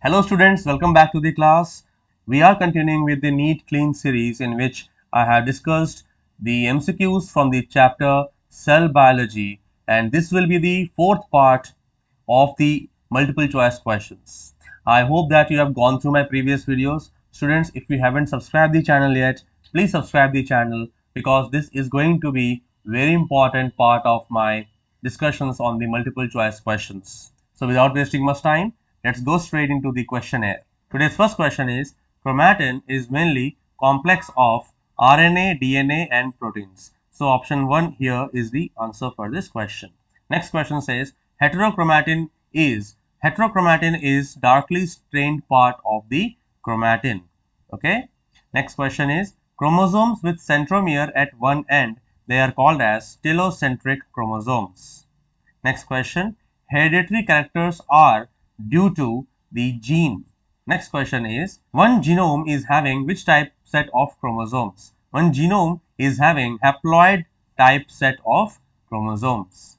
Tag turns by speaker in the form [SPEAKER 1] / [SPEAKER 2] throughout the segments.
[SPEAKER 1] Hello students, welcome back to the class. We are continuing with the NEET Clean Series in which I have discussed the MCQs from the chapter Cell Biology, and this will be the fourth part of the multiple choice questions. I hope that you have gone through my previous videos. Students, if you haven't subscribed the channel yet, please subscribe the channel because this is going to be very important part of my discussions on the multiple choice questions. So without wasting much time, let's go straight into the questionnaire. Today's first question is, chromatin is mainly complex of RNA, DNA and proteins. So option 1 here is the answer for this question. Next question says, heterochromatin is darkly stained part of the chromatin. Okay. Next question is, chromosomes with centromere at one end, they are called as telocentric chromosomes. Next question, hereditary characters are due to the gene. Next question is, one genome is having which type set of chromosomes? One genome is having haploid type set of chromosomes.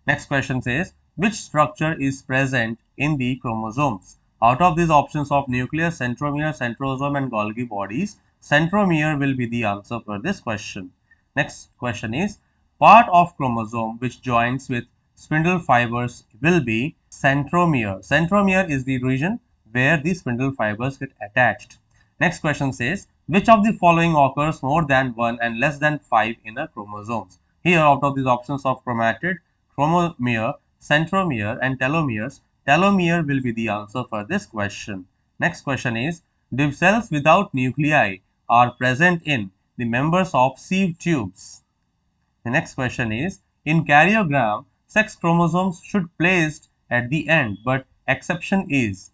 [SPEAKER 1] Next question says, which structure is present in the chromosomes? Out of these options of nucleus, centromere, centrosome and Golgi bodies, centromere will be the answer for this question. Next question is, part of chromosome which joins with spindle fibers will be centromere. Centromere is the region where the spindle fibers get attached. Next question says, which of the following occurs more than 1 and less than 5 in a chromosomes? Here, out of these options of chromatid, chromomere, centromere and telomeres, telomere will be the answer for this question. Next question is, the cells without nuclei are present in the members of sieve tubes. The next question is, in karyogram, sex chromosomes should placed at the end, but the exception is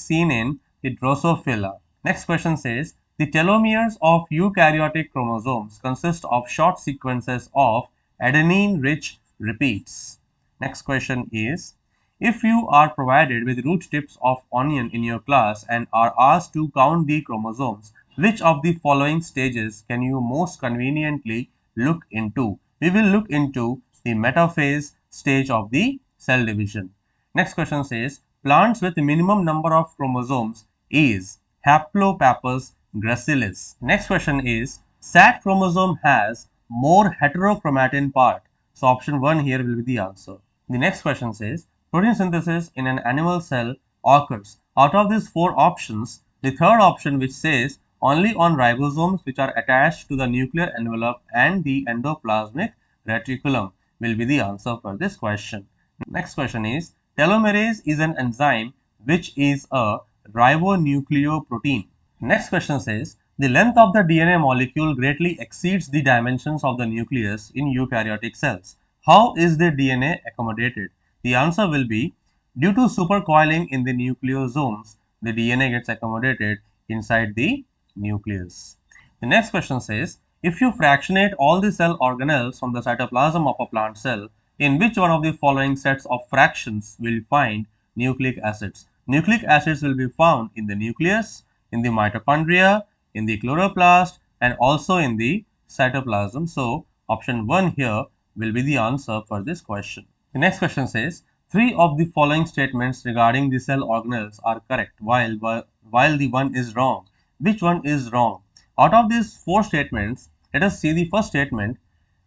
[SPEAKER 1] seen in the Drosophila. Next question says, the telomeres of eukaryotic chromosomes consist of short sequences of adenine-rich repeats. Next question is, if you are provided with root tips of onion in your class and are asked to count the chromosomes, which of the following stages can you most conveniently look into? We will look into the metaphase stage of the cell division. Next question says, plants with minimum number of chromosomes is Haplopappus gracilis. Next question is, SAT chromosome has more heterochromatin part. So option 1 here will be the answer. The next question says, protein synthesis in an animal cell occurs. Out of these 4 options, the third option which says only on ribosomes which are attached to the nuclear envelope and the endoplasmic reticulum will be the answer for this question. Next question is, telomerase is an enzyme which is a ribonucleoprotein. Next question says, the length of the DNA molecule greatly exceeds the dimensions of the nucleus in eukaryotic cells. How is the DNA accommodated? The answer will be, due to supercoiling in the nucleosomes, the DNA gets accommodated inside the nucleus. The next question says, if you fractionate all the cell organelles from the cytoplasm of a plant cell, in which one of the following sets of fractions will you find nucleic acids? Nucleic acids will be found in the nucleus, in the mitochondria, in the chloroplast and also in the cytoplasm. So, option 1 here will be the answer for this question. The next question says, 3 of the following statements regarding the cell organelles are correct while the one is wrong. Which one is wrong? Out of these 4 statements, let us see the first statement.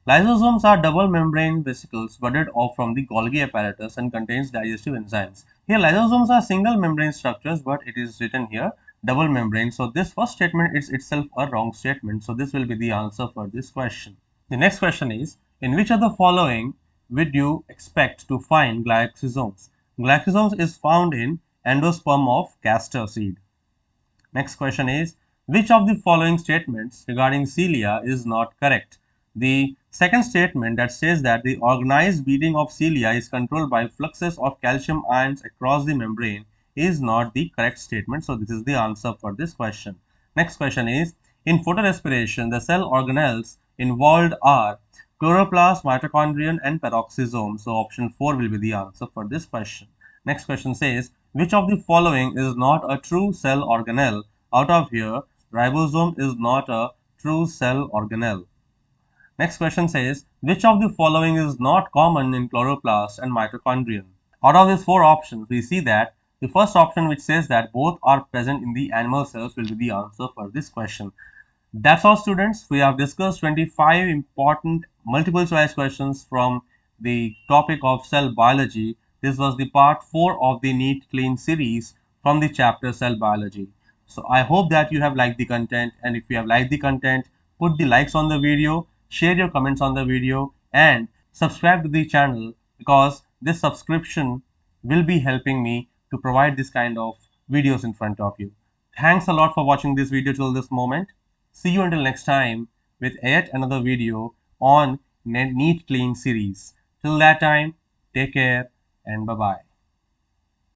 [SPEAKER 1] Lysosomes are double membrane vesicles budded off from the Golgi apparatus and contains digestive enzymes. Here lysosomes are single membrane structures, but it is written here double membrane. So this first statement is itself a wrong statement. So this will be the answer for this question. The next question is, in which of the following would you expect to find glycosomes? Glycosomes is found in endosperm of castor seed. Next question is, which of the following statements regarding cilia is not correct? The second statement that says that the organized beating of cilia is controlled by fluxes of calcium ions across the membrane is not the correct statement. So this is the answer for this question. Next question is, in photorespiration, the cell organelles involved are chloroplast, mitochondrion and peroxisome. So option 4 will be the answer for this question. Next question says, which of the following is not a true cell organelle? Out of here, ribosome is not a true cell organelle. Next question says, which of the following is not common in chloroplast and mitochondrion? Out of these 4 options, we see that The first option, which says that both are present in the animal cells, will be the answer for this question. That's all, students. We have discussed 25 important multiple choice questions from the topic of cell biology. This was the part 4 of the NEET Clean series from the chapter cell biology. So I hope that you have liked the content, and if you have liked the content, put the likes on the video, share your comments on the video, and subscribe to the channel, because this subscription will be helping me to provide this kind of videos in front of you. Thanks a lot for watching this video till this moment. See you until next time with yet another video on NEET Clean series. Till that time, take care and bye-bye.